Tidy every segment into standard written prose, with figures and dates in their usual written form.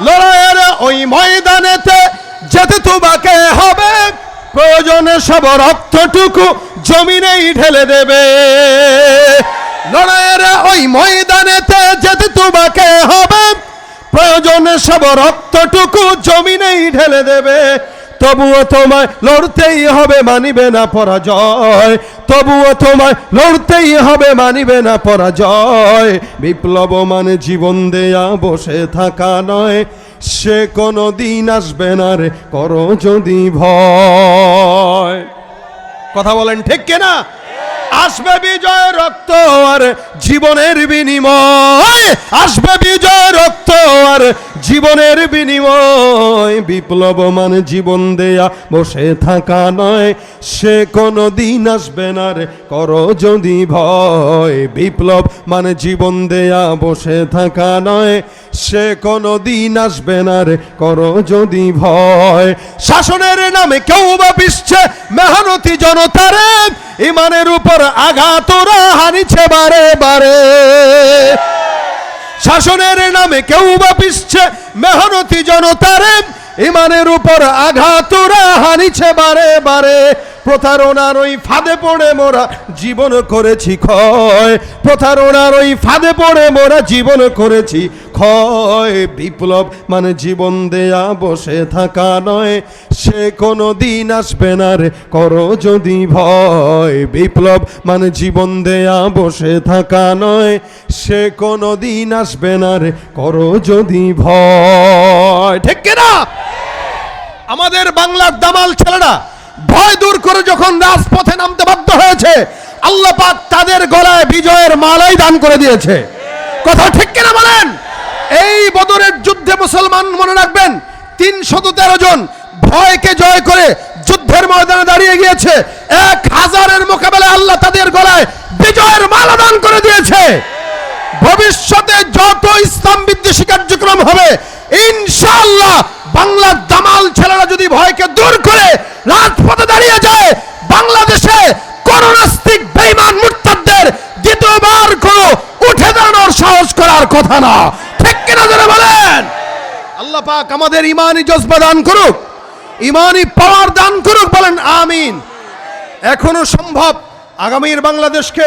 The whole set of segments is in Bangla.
লড়াইয়ের ওই ময়দানেতে যেতে তোমাকে হবে, প্রয়োজনে সব রক্তটুকু জমিনেই ঢেলে দেবে। লড়াইয়ের ওই ময়দানেতে যেতে তোমাকে হবে, প্রয়োজনে সব রক্তটুকু জমিনেই ঢেলে দেবে। তবুও তোমায় লড়তেই হবে, মানিবে না পরাজয়। তবুও তোমায় লড়তেই হবে, মানিবে না পরাজয়। বিপ্লব মানে জীবন দেয়া বসে থাকা নয়, সে কোনো দিন আসবে না রে করো যদি ভয়। কথা বলেন ঠিক কিনা? আসবে বিজয় রক্ত আর জীবনের বিনিময়, আসবে বিজয় রক্ত আর জীবনের বিনিময়। বিপ্লব মানে জীবন দেয়া বসে থাকা নয়, সে কোনো দিন আসবে না রে করো যদি ভয়। বিপ্লব মানে জীবন দেয়া বসে থাকা নয়, সে কোনো দিন আসবে না রে করো যদি ভয়। শাসনের নামে কেউ বা পিছছে মেহনতি জনতারে, ইমানের উপর আঘাত ওরা হানিছে বারে বারে। শাসনের নামে কেউ বা পিছছে মেহনতি জনতারে, ইমানের উপর আঘাত ওরা হানিছে বারে বারে। প্রতারণার ওই ফাঁদে পড়ে মোরা জীবন করেছি ক্ষয়, প্রতারণার ওই ফাঁদে পড়ে মোরা জীবন করেছি ক্ষয়। বিপ্লব মানে জীবন দেয়া বসে থাকা নয়, সে কোনো দিন আসবে না রে করো যদি ভয়। বিপ্লব মানে জীবন দেয়া বসে থাকা নয়, সে কোনো দিন আসবে না রে করো যদি ভয়। ঠিক কিনা? আমাদের বাংলার দামাল ছেলেরা ভয় দূর করে যখন রাজপথে নামতে বাধ্য হয়েছে, আল্লাহ পাক তাদের গলায় বিজয়ের মালাই দান করে দিয়েছে। কথা ঠিক কিনা বলেন? এই বদরের যুদ্ধে মুসলমান মনে রাখবেন 313 জন ভয়কে জয় করে যুদ্ধের ময়দানে দাঁড়িয়ে গিয়েছে। 1000-এর মোকাবেলায় আল্লাহ তাদের গলায় বিজয়ের মালা দান করে দিয়েছে। ভবিষ্যতে যত ইসলাম বিদ্বেষী কার্যক্রম হবে, ইনশাআল্লাহ বাংলার দামাল ছেলেরা যদি ভয়কে দূর করে রাজপথে দাঁড়িয়ে যায়, বাংলাদেশে কোন নাস্তিক বেঈমান মুরতাদদের দ্বিতীয়বার কোন উঠে দাঁড়ানোর সাহস করার কথা না। ঠিক কিনা যারা বলেন? আল্লাহ পাক আমাদের ইমানি জজবা দান করুক, ইমানি পাওয়ার দান করুক, বলেন আমিন। এখনো সম্ভব আগামীর বাংলাদেশকে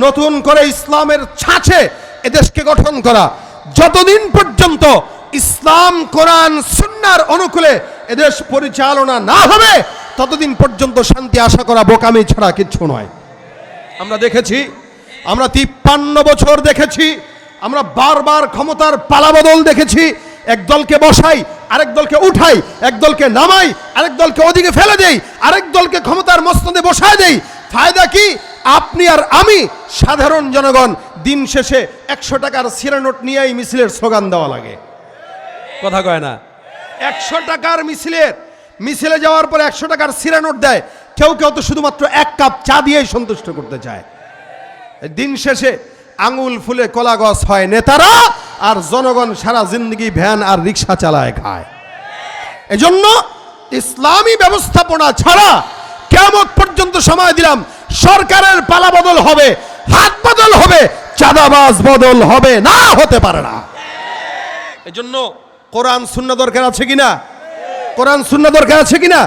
নতুন করে ইসলামের ছাঁচে এদেশকে গঠন করা। যতদিন পর্যন্ত ইসলাম কোরআন সুন্নাহর অনুকূলে এদেশ পরিচালনা না হবে, ততদিন পর্যন্ত শান্তি আশা করা বোকামি ছাড়া কিচ্ছু নয়। আমরা দেখেছি, আমরা 53 বছর দেখেছি, আমরা বারবার ক্ষমতার পালাবদল দেখেছি। এক দলকে বসাই, আরেক দলকে উঠাই, এক দলকে নামাই, আরেক দলকে ওদিকে ফেলে দেই, আরেক দলকে ক্ষমতার মসনদে বসায় দেই। ফায়দা কি? আপনি আর আমি সাধারণ জনগণ দিন শেষে 100 টাকার সিরা নোট নিয়েই মিছিলের স্লোগান দেওয়া লাগে। কথা কয় না? 100 টাকার মিছিলে যাওয়ার পরে 100 টাকার সিরা নোট দেয়। কেউ কেউ তো শুধুমাত্র 1 কাপ চা দিয়েই সন্তুষ্ট করতে চায়। দিন শেষে আঙুল ফুলে কলা গাছ হয় নেতারা, আর জনগণ সারা জিন্দগি ভ্যান আর রিক্সা চালায় খায়। এজন্য ইসলামী ব্যবস্থাপনা ছাড়া কিয়ামত পর্যন্ত সময় দিলাম, সরকারের পালা বদল হবে, হাত বদল হবে, চাঁদাবাজ বদল হবে না, হতে পারে না। এজন্য কোরআন সুন্নাহ দরকার আছে কিনা? কোরআন সুন্নাহ দরকার আছে কিনা?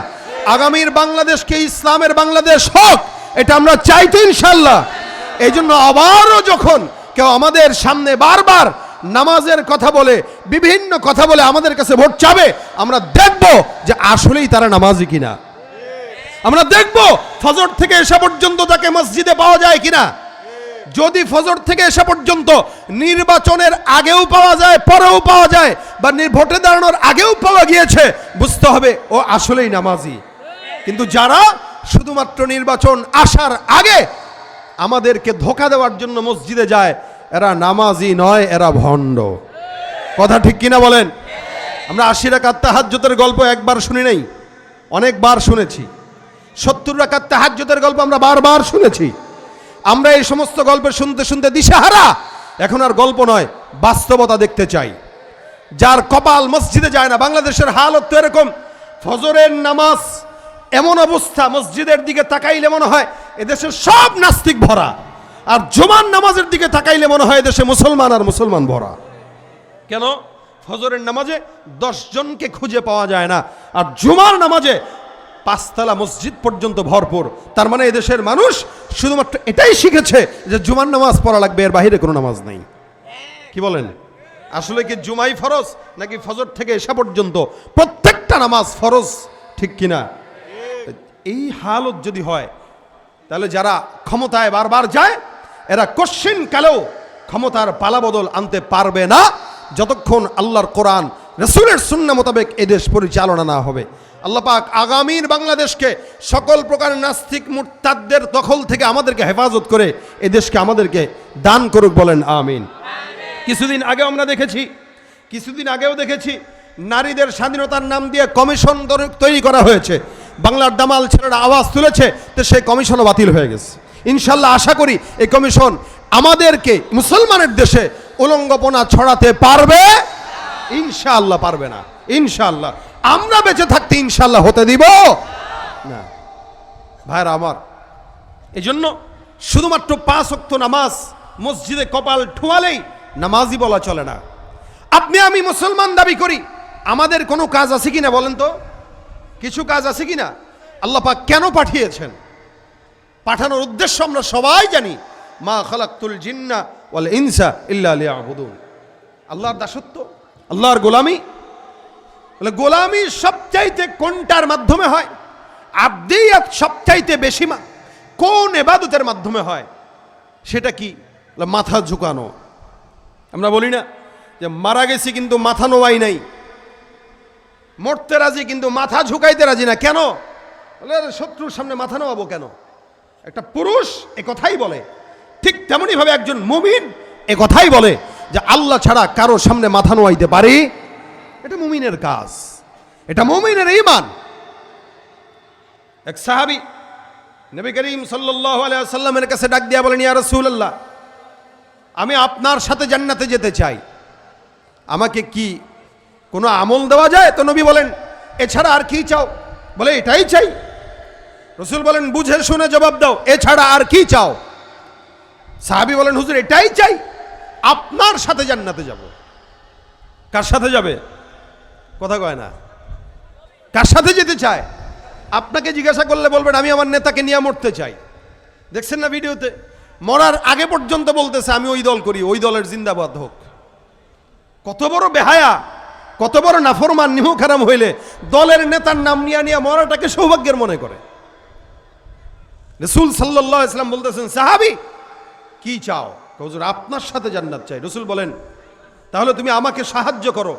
আগামীর বাংলাদেশকে ইসলামের বাংলাদেশ হোক, এটা আমরা চাই তো ইনশাআল্লাহ। এই জন্য আবারও যখন কেউ আমাদের সামনে বারবার নামাজের কথা বলে, বিভিন্ন কথা বলে আমাদের কাছে ভোট চাবে, আমরা দেখব যে আসলেই তারা নামাজি কিনা। আমরা দেখব ফজর থেকে এসা পর্যন্ত তাকে মসজিদে পাওয়া যায় কিনা। যদি ফজর থেকে এসা পর্যন্ত নির্বাচনের আগেও পাওয়া যায়, পরেও পাওয়া যায়, বা ভোটে দাঁড়ানোর আগেও পাওয়া গিয়েছে, বুঝতে হবে ও আসলেই নামাজি। কিন্তু যারা শুধুমাত্র নির্বাচন আসার আগে আমাদেরকে ধোঁকা দেওয়ার জন্য মসজিদে যায়, এরা নামাজি নয়, এরা ভণ্ড। কথা ঠিক কিনা বলেন? আমরা 80 রাকাত তাহাজ্জুদের গল্প একবার শুনি নাই, অনেকবার শুনেছি। 70 রাকাত তাহাজ্জুদের গল্প আমরা বারবার শুনেছি। আমরা এই সমস্ত গল্প শুনতে শুনতে দিশাহারা। এখন আর গল্প নয়, বাস্তবতা দেখতে চাই। যার কপাল মসজিদে যায় না, বাংলাদেশের হালত তো এরকম। ফজরের নামাজ এমন অবস্থা, মসজিদের দিকে তাকাইলে মনে হয় এদেশের সব নাস্তিক ভরা, আর জুমার নামাজের দিকে তাকাইলে মনে হয় এদেশে মুসলমান আর মুসলমান ভরা। কেন? ফজরের নামাজে 10 জনকে খুঁজে পাওয়া যায় না, আর জুমার নামাজে 5 তলা মসজিদ পর্যন্ত ভরপুর। তার মানে এদেশের মানুষ শুধুমাত্র এটাই শিখেছে যে জুমার নামাজ পড়া লাগবে, এর বাইরে কোনো নামাজ নাই। কি বলেন? আসলে কি জুমাই ফরজ, নাকি ফজর থেকে এশা পর্যন্ত প্রত্যেকটা নামাজ ফরজ? ঠিক কিনা? এই হালত যদি হয়, তাহলে যারা ক্ষমতায় বারবার যায় এরা কশ্চিন কালেও ক্ষমতার পালাবদল আনতে পারবে না, যতক্ষণ আল্লাহর কোরআন রাসূলের সুন্নাহ মোতাবেক এদেশ পরিচালনা না হবে। আল্লাহ পাক আগামীর বাংলাদেশকে সকল প্রকার নাস্তিক মুরতাদদের দখল থেকে আমাদেরকে হেফাজত করে এদেশকে আমাদেরকে দান করুক, বলেন আমিন। কিছুদিন আগেও দেখেছি নারীদের স্বাধীনতার নাম দিয়ে কমিশন তৈরি করা হয়েছে। বাংলার দামাল ছেলেরা আওয়াজ তুলেছে, তো সেই কমিশনও বাতিল হয়ে গেছে। ইনশাল্লাহ আশা করি এই কমিশন আমাদেরকে মুসলমানের দেশে উলঙ্গপনা ছড়াতে পারবে? ইনশাআল্লাহ পারবে না। ইনশাআল্লাহ আমরা বেঁচে থাকতে ইনশাআল্লাহ হতে দিব না। ভাইরা আমার, এজন্য শুধুমাত্র 5 ওয়াক্ত নামাজ মসজিদে কপাল ঠুয়ালেই নামাজি বলা চলে না। আপনি আমি মুসলমান দাবি করি, আমাদের কোনো কাজ আছে কিনা বলেন তো? কিছু কাজ আছে কিনা? আল্লাহ পাক কেন পাঠিয়েছেন? পাঠানোর উদ্দেশ্য আমরা সবাই জানি, মা খালাকতুল জিন্না ওয়াল ইনসা ইল্লা লিয়াবুদুন। আল্লাহর দাসত্ব, আল্লাহর গোলামি। বলে গোলামি সবচাইতে কোনটার মাধ্যমে হয়? আবদিয়াত সবচাইতে বেশি কোন ইবাদতের মাধ্যমে হয়? সেটা কি? মাথা ঝুঁকানো। আমরা বলি না যে মারা গেছি কিন্তু মাথা নোয়াই নাই, মরতে রাজি কিন্তু মাথা ঝুঁকাইতে রাজি না। কেন? বলে শত্রুর সামনে মাথা নোয়াবো কেন? একটা পুরুষ এ কথাই বলে, ঠিক তেমনি ভাবে একজন মুমিন এ কথাই বলে যে আল্লাহ ছাড়া কারো সামনে মাথা নোয়াইতে পারি। এটা মুমিনের কাজ, এটা মুমিনের ঈমান। এক সাহাবী নবী করিম সাল্লাল্লাহু আলাইহি ওয়াসাল্লামের কাছে ডাক দিয়া বলেন, ইয়া রাসূলুল্লাহ, আমি আপনার সাথে জান্নাতে যেতে চাই, আমাকে কি কোনো আমল দেওয়া যায়? তো নবী বলেন, এছাড়া আর কি চাও? বলে এটাই চাই। রাসূল বলেন, বুঝে শুনে জবাব দাও, এছাড়া আর কি চাও? সাহাবী বলেন, হুজুর এটাই চাই, আপনার সাথে জান্নাতে যাব। কার সাথে যাবে? কথা কয় না। কার সাথে যেতে চায়? আপনাকে জিজ্ঞাসা করলে বলবেন আমি আমার নেতাকে নিয়ে মরতে চাই। দেখছেন না ভিডিওতে? মরার আগে পর্যন্ত বলতেছে আমি ওই দল করি, ওই দলের জিন্দাবাদ হোক। কত বড় বেহায়া, কত বড় নাফরমান নিমুখারাম হইলে দলের নেতার নাম নিয়ে নিয়ে মরাটাকে সৌভাগ্যের মনে করে। রাসূল সাল্লাল্লাহু আলাইহি ওয়াসাল্লাম বলতেছেন, সাহাবী কি চাও? হুজুর আপনার সাথে জান্নাত চাই। রাসূল বলেন, তাহলে তুমি আমাকে সাহায্য করো,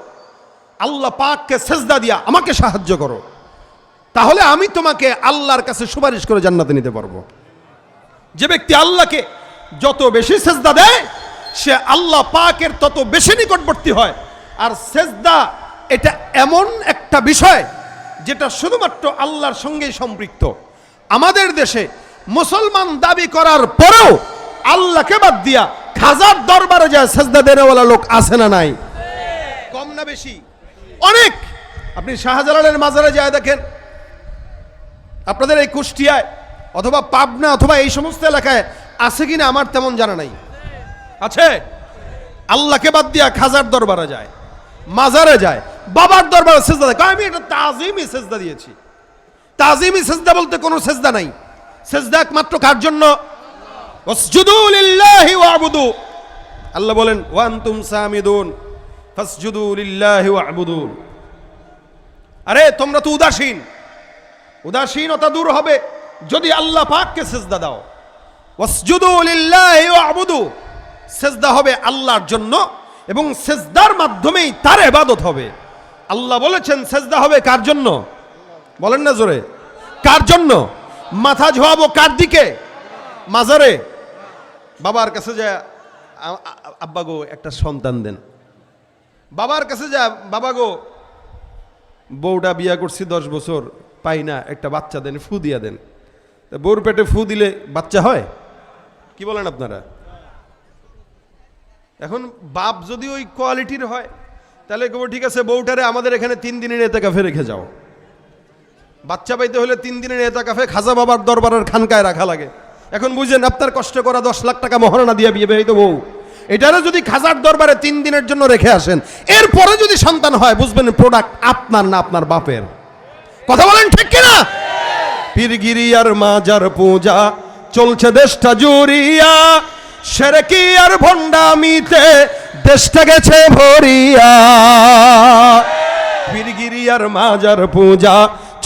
আল্লাহ পাককে সেজদা দিয়া আমাকে সাহায্য করো, তাহলে আমি তোমাকে আল্লাহর কাছে সুপারিশ করে জান্নাতে নিতে পারবো। যে ব্যক্তি আল্লাহকে যত বেশি সেজদা দেয় সে আল্লাহ পাকের তত বেশি নিকটবর্তী হয়। আর সেজদা এটা এমন একটা বিষয় যেটা শুধুমাত্র আল্লাহর সঙ্গেই সম্পৃক্ত। আমাদের দেশে মুসলমান দাবি করার পরেও আল্লাহকে বাদ দিয়া খাজার দরবারে যায় সেজদা দেনেওয়ালা লোক আছে না নাই? কম না বেশি? অনেক। আপনি শাহজালালের মাজারে যায় দেখেন, আপনাদের এই কুষ্টিয়ায় অথবা পাবনা অথবা এই সমস্ত এলাকায় আছে কিনা আমার তেমন জানা নাই। আছে? আল্লাহকে বাদ দিয়া খাজার দরবারে যায়, মাজারে যায়, বাবার দরবারে সেজদা দেয়। আমি এটা তাজিমি সেজদা দিয়েছি। তাজিমি সেজদা বলতে কোনো সেজদা নাই। সেজদা একমাত্র কার জন্য? ওয়াসজুদু লিল্লাহি ওয়া'বুদু। আল্লাহ বলেন, ওয়া আনতুম সামিদুন ফাসজুদু লিল্লাহি ওয়া'বুদু। আরে তোমরা তো উদাসীন, উদাসীনতা দূর হবে যদি আল্লাহ পাককে সেজদা দাও। ওয়াসজুদু লিল্লাহি ওয়া'বুদু, সেজদা হবে আল্লাহর জন্য এবং সেজদার মাধ্যমেই তার ইবাদত হবে। আল্লাহ বলেছেন সেজদা হবে কার জন্য? বলেন না জোরে, কার জন্য? মাথা ঝোয়াবো কার দিকে? মাজারে। বাবার কাছে যায়, আব্বা গো একটা সন্তান দেন। বাবার কাছে যায়, বাবা গো বউটা বিয়া করছি 10 বছর, পাই না, একটা বাচ্চা দেন, ফু দিয়া দেন। বউর পেটে ফু দিলে বাচ্চা হয়? কি বলেন আপনারা? এখন বাপ যদি ওই কোয়ালিটির হয় তাহলে কেবল ঠিক আছে, বউটারে আমাদের এখানে 3 দিনের এতেকাফে রেখে যাও। বাচ্চা পাইতে হলে 3 দিনের এতেকাফে খাজা বাবার দরবারের খানকায় রাখা লাগে। এখন বুঝেন, আপনার কষ্ট করা 10 লাখ টাকা মহারণা দিয়ে বিয়ে হইতো বউ, এটারও যদি খাজার দরবারে 3 দিনের জন্য রেখে আসেন, এরপরে যদি সন্তান হয়, বুঝবেন প্রোডাক্ট আপনার না আপনার বাপের। কথা বলেন ঠিক কিনা? পীরগিরি আর মাজার পূজা চলছে দেশটা জুড়িয়া, সেরেকি আর ভণ্ডামিতে দেশটা গেছে ভরিয়া। পীরগিরি আর মাজার পূজা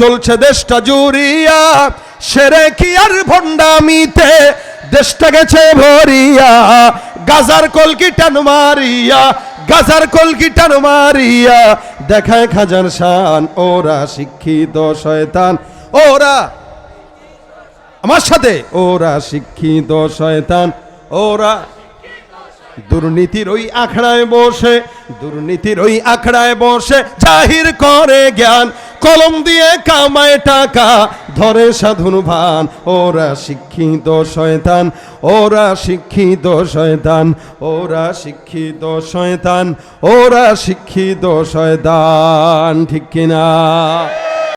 চলছে দেশটা জুড়িয়া, সেরেকি আর ভণ্ডামিতে দেশটা গেছে ভরিয়া। গাজার কলকি টান মারিয়া, গাজার কলকি টান মারিয়া দেখায় খাজার শান। ওরা শিক্ষিত শয়তান, ওরা আমার সাথে, ওরা শিক্ষিত শয়তান, ওরা দুর্নীতির ওই আখড়ায় বসে, দুর্নীতির ওই আখড়ায় বসে জাহির করে জ্ঞান। কলম দিয়ে কামায় টাকা, ধরে সাধুর ভান। ওরা শিক্ষিত শয়তান, ওরা শিক্ষিত শয়তান, ওরা শিক্ষিত শয়তান, ওরা শিক্ষিত শয়তান। ঠিক কিনা?